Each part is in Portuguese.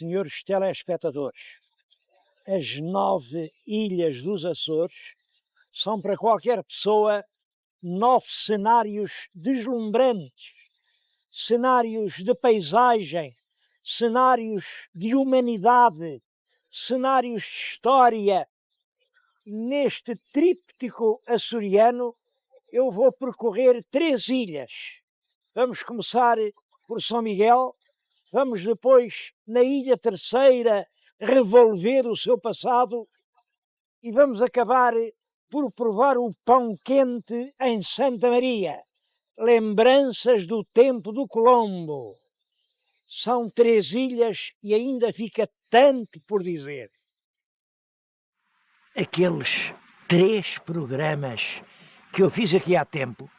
senhores telespectadores, as 9 ilhas dos Açores são para qualquer pessoa 9 cenários deslumbrantes, cenários de paisagem, cenários de humanidade, cenários de história. Neste tríptico açoriano eu vou percorrer 3 ilhas. Vamos começar por São Miguel, vamos depois na Ilha Terceira revolver o seu passado e vamos acabar por provar o pão quente em Santa Maria. Lembranças do tempo do Colombo. São 3 ilhas e ainda fica tanto por dizer. Aqueles 3 programas que eu fiz aqui há tempo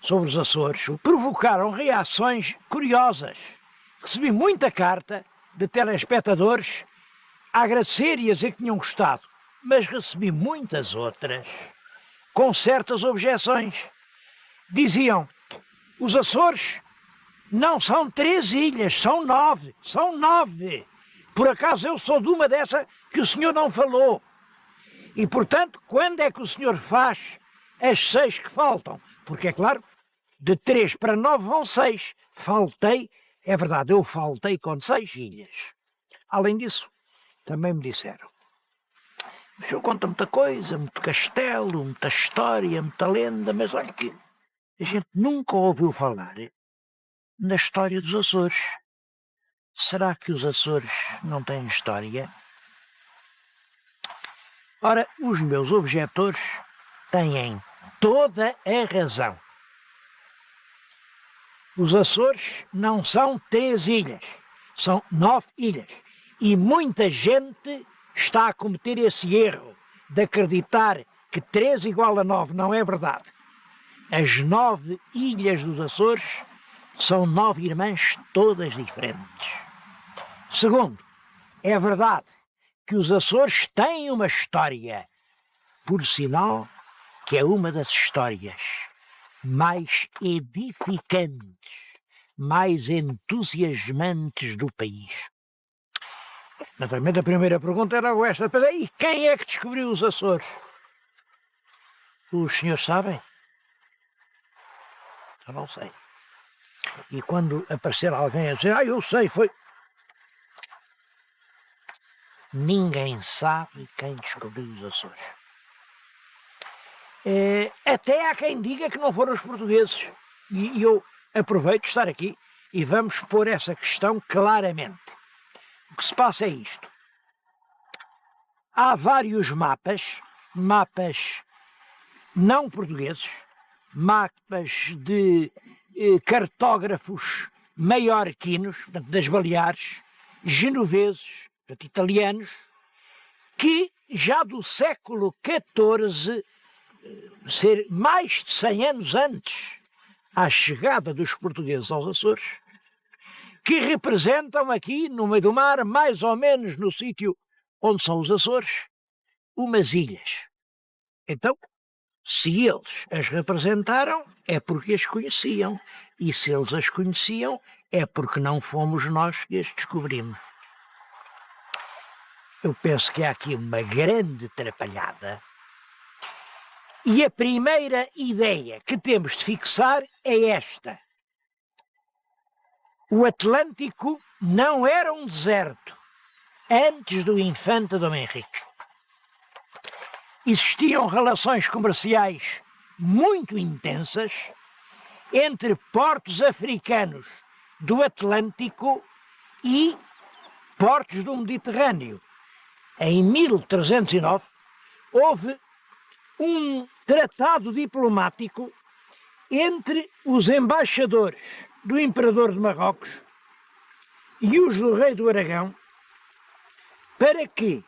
sobre os Açores provocaram reações curiosas. Recebi muita carta de telespectadores a agradecer e a dizer que tinham gostado, mas recebi muitas outras com certas objeções. Diziam, os Açores não são 3 ilhas, são 9, são 9. Por acaso eu sou de uma dessa que o senhor não falou. E, portanto, quando é que o senhor faz as 6 que faltam? Porque, é claro, de 3 para 9 vão 6. Faltei, é verdade, eu faltei com 6 ilhas. Além disso, também me disseram, o senhor conta muita coisa, muito castelo, muita história, muita lenda, mas olha que a gente nunca ouviu falar na história dos Açores. Será que os Açores não têm história? Ora, os meus objetores têm toda a razão. Os Açores não são 3 ilhas, são 9 ilhas. E muita gente está a cometer esse erro de acreditar que 3 igual a 9, não é verdade. As 9 ilhas dos Açores são 9 irmãs todas diferentes. Segundo, é verdade que os Açores têm uma história, por sinal que é uma das histórias mais edificantes, mais entusiasmantes do país. Naturalmente a primeira pergunta era esta, e quem é que descobriu os Açores? Os senhores sabem? Eu não sei. E quando aparecer alguém a dizer, eu sei, foi... Ninguém sabe quem descobriu os Açores. Até há quem diga que não foram os portugueses. E eu aproveito de estar aqui e vamos pôr essa questão claramente. O que se passa é isto. Há vários mapas não portugueses, mapas de cartógrafos maiorquinos, portanto, das Baleares, genoveses, portanto, italianos, que já do século XIV, ser mais de 100 anos antes à chegada dos portugueses aos Açores, que representam aqui no meio do mar, mais ou menos no sítio onde são os Açores, umas ilhas. Então, se eles as representaram, é porque as conheciam. E se eles as conheciam, é porque não fomos nós que as descobrimos. Eu penso que há aqui uma grande atrapalhada. E a primeira ideia que temos de fixar é esta. O Atlântico não era um deserto antes do infante Dom Henrique. Existiam relações comerciais muito intensas entre portos africanos do Atlântico e portos do Mediterrâneo. Em 1309 houve um tratado diplomático entre os embaixadores do Imperador de Marrocos e os do Rei do Aragão para que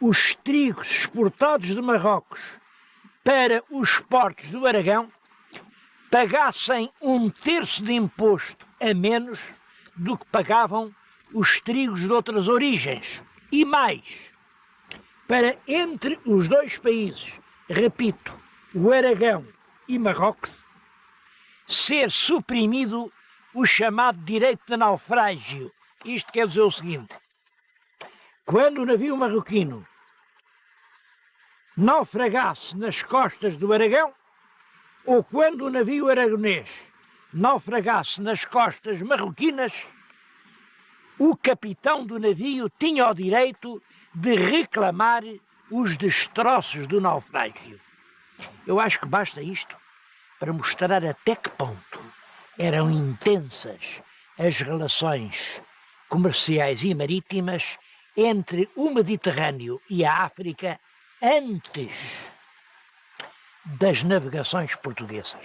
os trigos exportados de Marrocos para os portos do Aragão pagassem 1/3 de imposto a menos do que pagavam os trigos de outras origens. E mais, para entre os 2 países, repito, o Aragão e Marrocos, ser suprimido o chamado direito de naufrágio. Isto quer dizer o seguinte, quando o navio marroquino naufragasse nas costas do Aragão, ou quando o navio aragonês naufragasse nas costas marroquinas, o capitão do navio tinha o direito de reclamar os destroços do naufrágio. Eu acho que basta isto para mostrar até que ponto eram intensas as relações comerciais e marítimas entre o Mediterrâneo e a África antes das navegações portuguesas.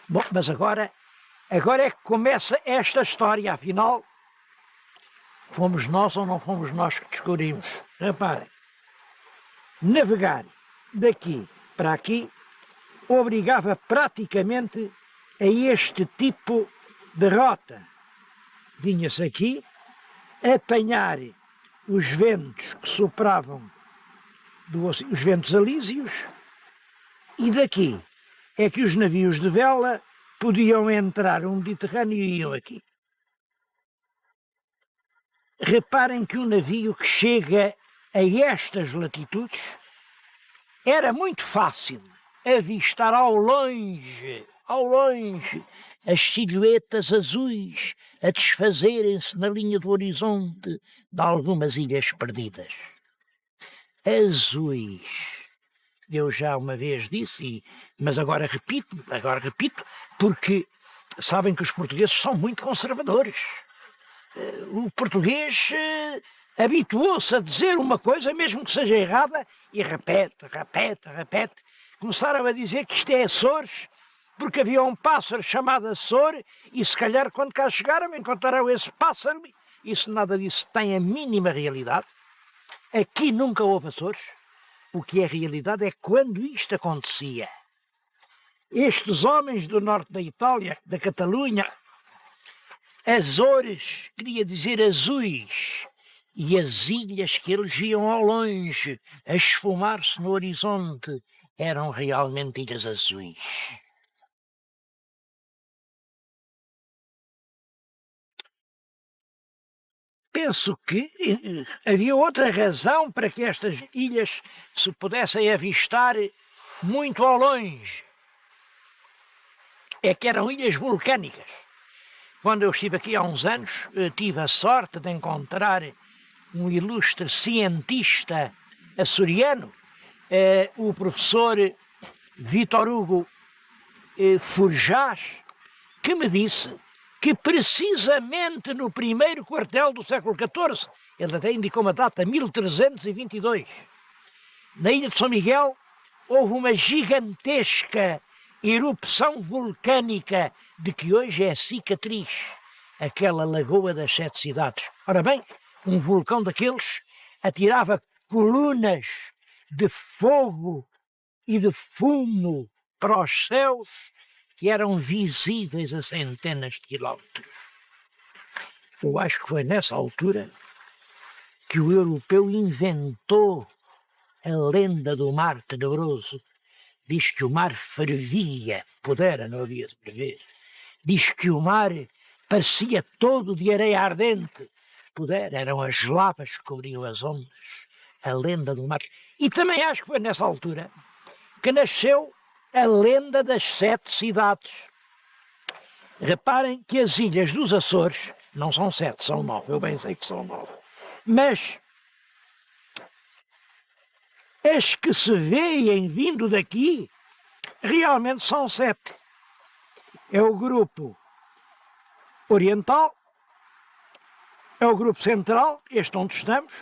Bom, mas agora é que começa esta história, afinal, fomos nós ou não fomos nós que descobrimos? Reparem, navegar daqui para aqui obrigava praticamente a este tipo de rota. Vinha-se aqui apanhar os ventos que sopravam, os ventos alísios, e daqui é que os navios de vela podiam entrar no Mediterrâneo e iam aqui. Reparem que um navio que chega a estas latitudes era muito fácil avistar ao longe, as silhuetas azuis a desfazerem-se na linha do horizonte de algumas ilhas perdidas. Azuis. Eu já uma vez disse, mas agora repito, porque sabem que os portugueses são muito conservadores. O português habituou-se a dizer uma coisa, mesmo que seja errada, e repete. Começaram a dizer que isto é Açores, porque havia um pássaro chamado Açor, e se calhar quando cá chegaram encontraram esse pássaro, e se nada disso tem a mínima realidade. Aqui nunca houve Açores. O que é realidade é quando isto acontecia. Estes homens do norte da Itália, da Catalunha, Azores queria dizer azuis, e as ilhas que eles viam ao longe, a esfumar-se no horizonte, eram realmente ilhas azuis. Penso que havia outra razão para que estas ilhas se pudessem avistar muito ao longe. É que eram ilhas vulcânicas. Quando eu estive aqui há uns anos, tive a sorte de encontrar um ilustre cientista açoriano, o professor Vítor Hugo Forjás, que me disse que precisamente no primeiro quartel do século XIV, ele até indicou uma data, 1322, na ilha de São Miguel, houve uma gigantesca erupção vulcânica de que hoje é a cicatriz, aquela Lagoa das Sete Cidades. Ora bem, um vulcão daqueles atirava colunas de fogo e de fumo para os céus que eram visíveis a centenas de quilómetros. Eu acho que foi nessa altura que o europeu inventou a lenda do mar tenebroso. Diz que o mar fervia, pudera, não havia de prever. Diz que o mar parecia todo de areia ardente, pudera, eram as lavas que cobriam as ondas. A lenda do mar. E também acho que foi nessa altura que nasceu a lenda das sete cidades. Reparem que as ilhas dos Açores não são 7, são 9. Eu bem sei que são 9. Mas as que se veem vindo daqui realmente são 7. É o grupo oriental, é o grupo central, este onde estamos,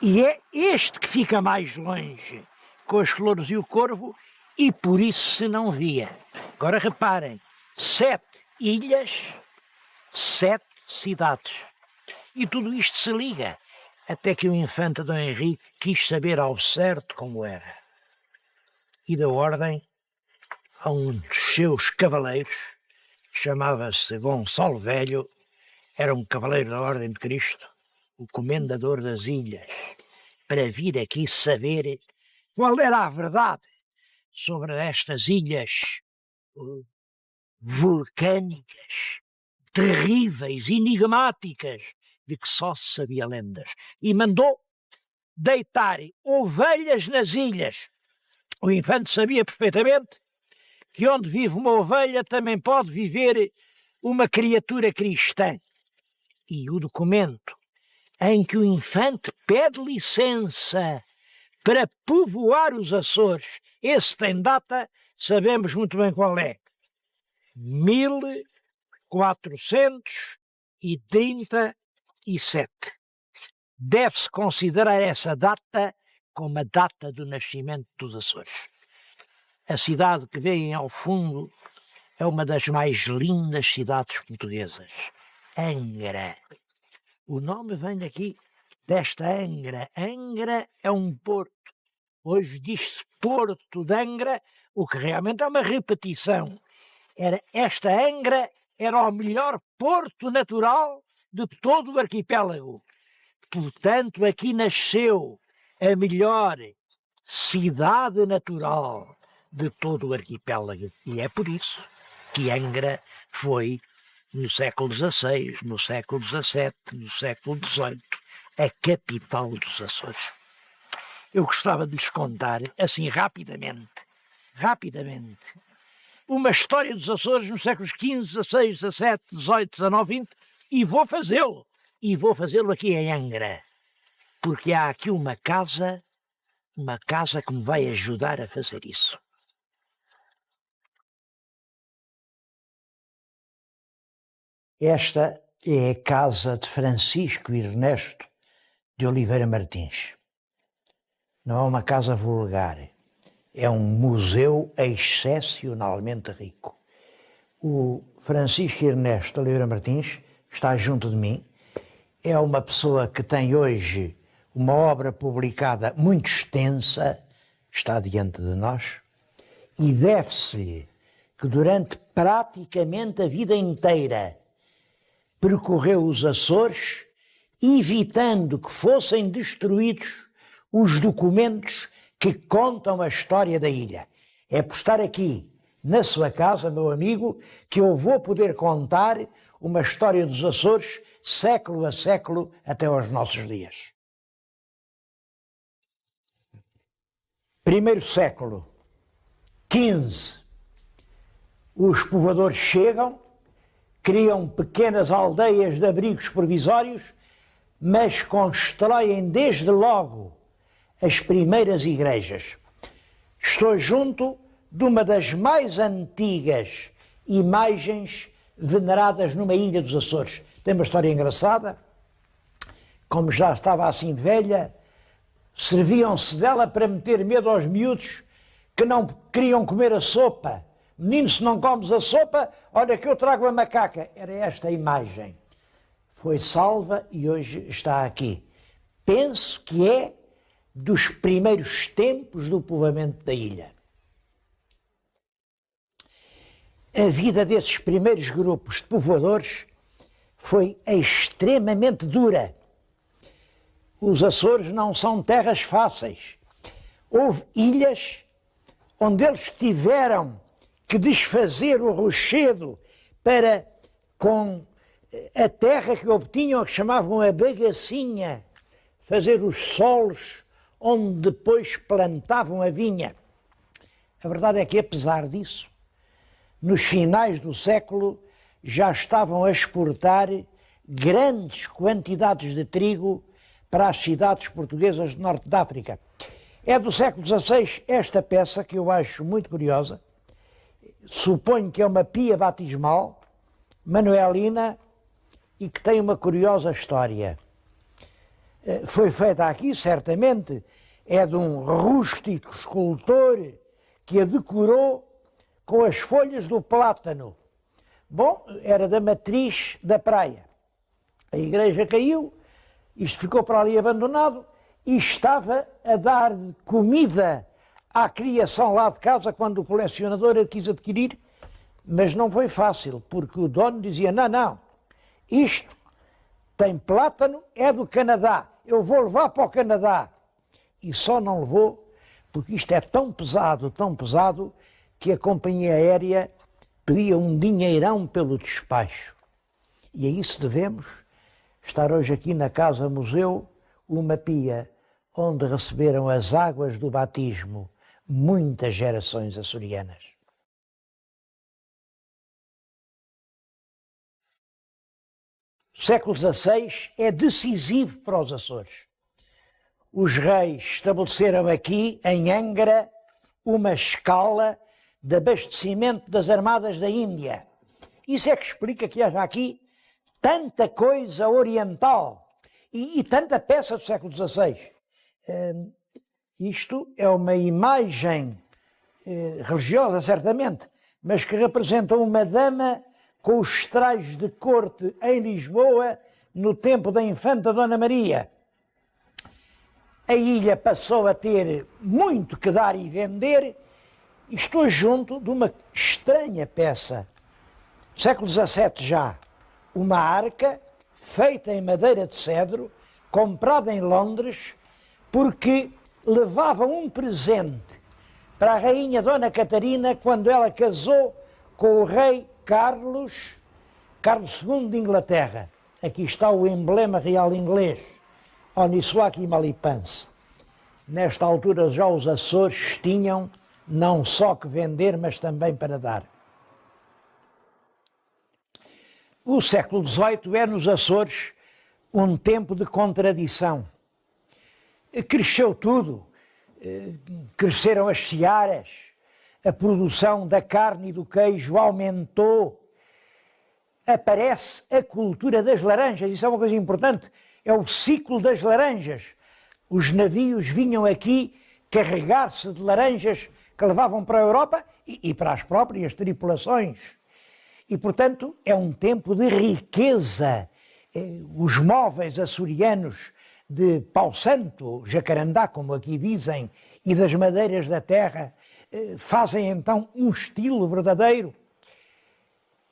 e é este que fica mais longe, com as flores e o corvo, e por isso se não via. Agora reparem, 7 ilhas, 7 cidades. E tudo isto se liga, até que o infante Dom Henrique quis saber ao certo como era. E deu ordem a um dos seus cavaleiros, chamava-se Gonçalo Velho, era um cavaleiro da Ordem de Cristo, o comendador das ilhas, para vir aqui saber qual era a verdade sobre estas ilhas vulcânicas, terríveis, enigmáticas, de que só se sabia lendas. E mandou deitar ovelhas nas ilhas. O infante sabia perfeitamente que onde vive uma ovelha também pode viver uma criatura cristã. E o documento em que o infante pede licença para povoar os Açores, esse tem data, sabemos muito bem qual é. 1437. Deve-se considerar essa data como a data do nascimento dos Açores. A cidade que veem ao fundo é uma das mais lindas cidades portuguesas, Angra. O nome vem daqui, desta Angra. Angra é um porto. Hoje diz-se Porto de Angra, o que realmente é uma repetição. Esta Angra era o melhor porto natural de todo o arquipélago. Portanto, aqui nasceu a melhor cidade natural de todo o arquipélago. E é por isso que Angra foi, no século XVI, no século XVII, no século XVIII, a capital dos Açores. Eu gostava de lhes contar, assim rapidamente, uma história dos Açores nos séculos XV, XVI, XVII, XVIII, XIX, XX, e vou fazê-lo. E vou fazê-lo aqui em Angra, porque há aqui uma casa que me vai ajudar a fazer isso. Esta é a casa de Francisco Ernesto de Oliveira Martins. Não é uma casa vulgar, é um museu excepcionalmente rico. O Francisco Ernesto de Oliveira Martins está junto de mim. É uma pessoa que tem hoje uma obra publicada muito extensa, está diante de nós, e deve-se-lhe que durante praticamente a vida inteira percorreu os Açores, evitando que fossem destruídos os documentos que contam a história da ilha. É por estar aqui, na sua casa, meu amigo, que eu vou poder contar uma história dos Açores, século a século, até aos nossos dias. Primeiro século, XV. Os povoadores chegam, criam pequenas aldeias de abrigos provisórios, mas constroem desde logo as primeiras igrejas. Estou junto de uma das mais antigas imagens veneradas numa ilha dos Açores. Tem uma história engraçada. Como já estava assim velha, serviam-se dela para meter medo aos miúdos que não queriam comer a sopa. Menino, se não comes a sopa, olha que eu trago a macaca. Era esta a imagem. Foi salva e hoje está aqui. Penso que é dos primeiros tempos do povoamento da ilha. A vida desses primeiros grupos de povoadores foi extremamente dura. Os Açores não são terras fáceis. Houve ilhas onde eles tiveram que desfazer o rochedo para, com a terra que obtinham, que chamavam a bagacinha, fazer os solos onde depois plantavam a vinha. A verdade é que, apesar disso, nos finais do século já estavam a exportar grandes quantidades de trigo para as cidades portuguesas do norte da África. É do século XVI esta peça, que eu acho muito curiosa. Suponho que é uma pia batismal, manuelina, e que tem uma curiosa história. Foi feita aqui, certamente, é de um rústico escultor que a decorou com as folhas do plátano. Bom, era da matriz da praia. A igreja caiu, isto ficou para ali abandonado e estava a dar comida à criação lá de casa quando o colecionador a quis adquirir, mas não foi fácil, porque o dono dizia, não, isto tem plátano, é do Canadá, eu vou levar para o Canadá. E só não levou porque isto é tão pesado, que a companhia aérea pedia um dinheirão pelo despacho. E a isso devemos estar hoje aqui na Casa Museu uma pia onde receberam as águas do batismo muitas gerações açorianas. O século XVI é decisivo para os Açores. Os reis estabeleceram aqui, em Angra, uma escala de abastecimento das armadas da Índia. Isso é que explica que haja aqui tanta coisa oriental e tanta peça do século XVI. Isto é uma imagem religiosa, certamente, mas que representa uma dama com os trajes de corte em Lisboa no tempo da infanta Dona Maria. A ilha passou a ter muito que dar e vender e estou junto de uma estranha peça. Século XVII já, uma arca feita em madeira de cedro, comprada em Londres, porque levava um presente para a rainha Dona Catarina quando ela casou com o rei Carlos II de Inglaterra. Aqui está o emblema real inglês, Oniswaki Malipance. Nesta altura já os Açores tinham não só que vender, mas também para dar. O século XVIII é nos Açores um tempo de contradição. Cresceu tudo, cresceram as searas, a produção da carne e do queijo aumentou, aparece a cultura das laranjas, isso é uma coisa importante, é o ciclo das laranjas. Os navios vinham aqui carregar-se de laranjas que levavam para a Europa e para as próprias tripulações. E, portanto, é um tempo de riqueza. Os móveis açorianos de pau santo, jacarandá, como aqui dizem, e das madeiras da terra, fazem então um estilo verdadeiro.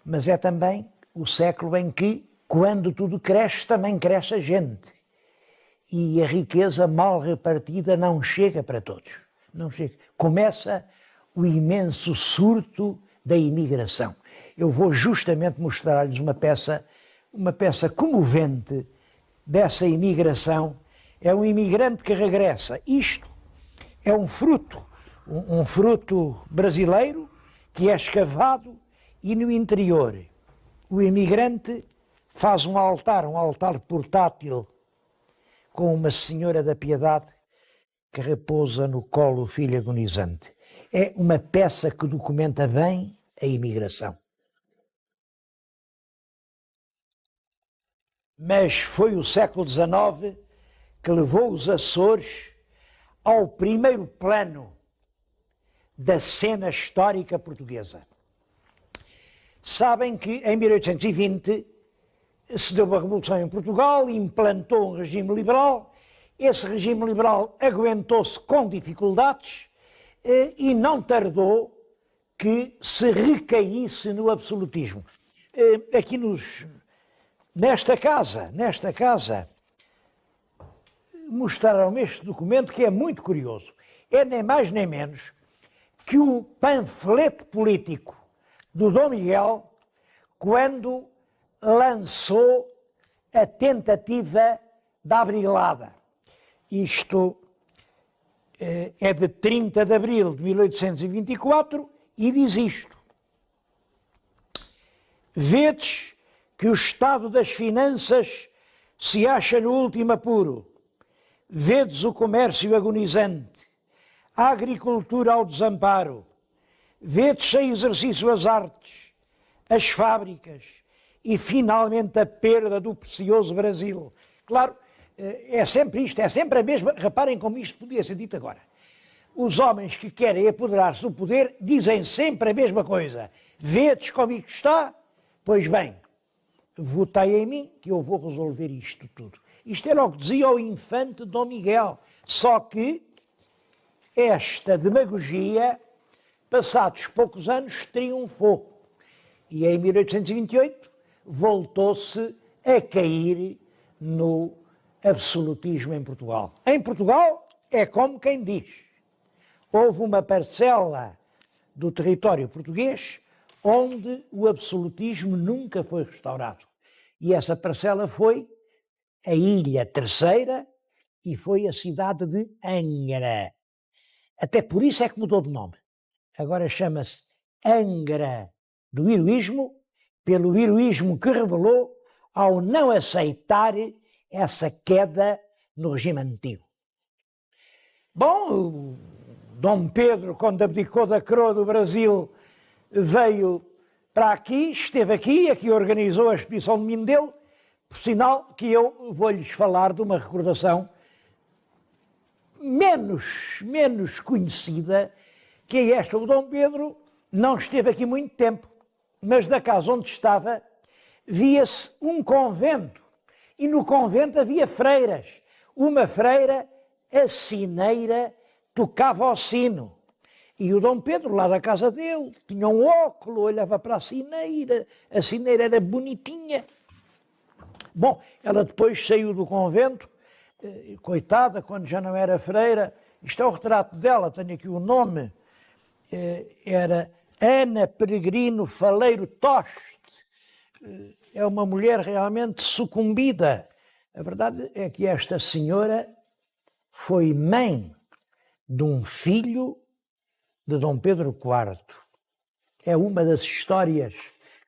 Mas é também o século em que, quando tudo cresce, também cresce a gente. E a riqueza mal repartida não chega para todos. Não chega. Começa o imenso surto da imigração. Eu vou justamente mostrar-lhes uma peça comovente dessa imigração. É um imigrante que regressa. Isto é um fruto brasileiro que é escavado e no interior o imigrante faz um altar portátil com uma Senhora da Piedade que repousa no colo o filho agonizante. É uma peça que documenta bem a imigração. Mas foi o século XIX que levou os Açores ao primeiro plano da cena histórica portuguesa. Sabem que em 1820 se deu uma revolução em Portugal, implantou um regime liberal. Esse regime liberal aguentou-se com dificuldades e não tardou que se recaísse no absolutismo. Aqui nesta casa, mostraram-me este documento que é muito curioso. É nem mais nem menos que o panfleto político do Dom Miguel quando lançou a tentativa da Abrilada. Isto é de 30 de abril de 1824 e diz isto: vedes que o estado das finanças se acha no último apuro, vedes o comércio agonizante, a agricultura ao desamparo, vedes sem exercício as artes, as fábricas e finalmente a perda do precioso Brasil. Claro, é sempre isto, é sempre a mesma. Reparem como isto podia ser dito agora. Os homens que querem apoderar-se do poder dizem sempre a mesma coisa. Vedes como isto está? Pois bem, votai em mim que eu vou resolver isto tudo. Isto era o que dizia o infante Dom Miguel. Só que esta demagogia, passados poucos anos, triunfou. E em 1828 voltou-se a cair no absolutismo em Portugal. Em Portugal é como quem diz. Houve uma parcela do território português onde o absolutismo nunca foi restaurado. E essa parcela foi a ilha terceira e foi a cidade de Angra. Até por isso é que mudou de nome. Agora chama-se Angra do Heroísmo, pelo heroísmo que revelou ao não aceitar essa queda no regime antigo. Bom, o Dom Pedro, quando abdicou da coroa do Brasil, veio para aqui, esteve aqui organizou a expedição de Mindelo, por sinal que eu vou-lhes falar de uma recordação menos conhecida, que é esta. O Dom Pedro não esteve aqui muito tempo, mas da casa onde estava via-se um convento, e no convento havia freiras. Uma freira, a sineira, tocava ao sino. E o Dom Pedro, lá da casa dele, tinha um óculo, olhava para a sineira era bonitinha. Bom, ela depois saiu do convento, coitada, quando já não era freira. Isto é o retrato dela, tenho aqui o nome, era Ana Peregrino Faleiro Toste. É uma mulher realmente sucumbida. A verdade é que esta senhora foi mãe de um filho de Dom Pedro IV. É uma das histórias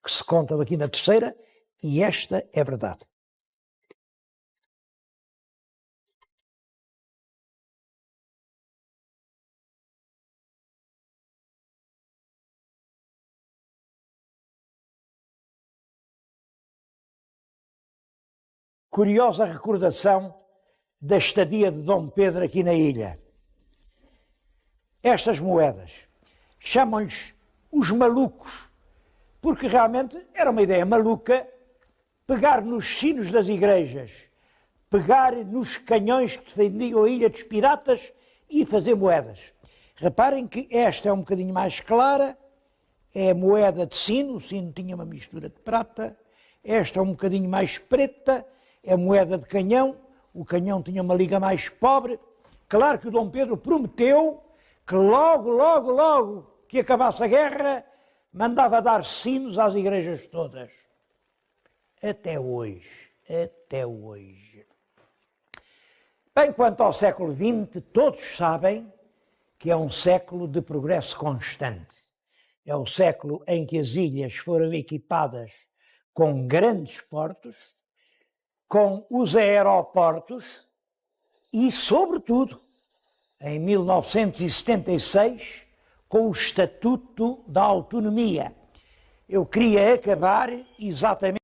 que se contam aqui na terceira, e esta é verdade. Curiosa recordação da estadia de Dom Pedro aqui na ilha. Estas moedas, chamam-lhes os malucos, porque realmente era uma ideia maluca pegar nos sinos das igrejas, pegar nos canhões que defendiam a ilha dos piratas e fazer moedas. Reparem que esta é um bocadinho mais clara, é a moeda de sino, o sino tinha uma mistura de prata. Esta é um bocadinho mais preta, é moeda de canhão, o canhão tinha uma liga mais pobre. Claro que o Dom Pedro prometeu que logo que acabasse a guerra, mandava dar sinos às igrejas todas. Até hoje. Bem, quanto ao século XX, todos sabem que é um século de progresso constante. É o século em que as ilhas foram equipadas com grandes portos, com os aeroportos e, sobretudo, em 1976, com o Estatuto da Autonomia. Eu queria acabar exatamente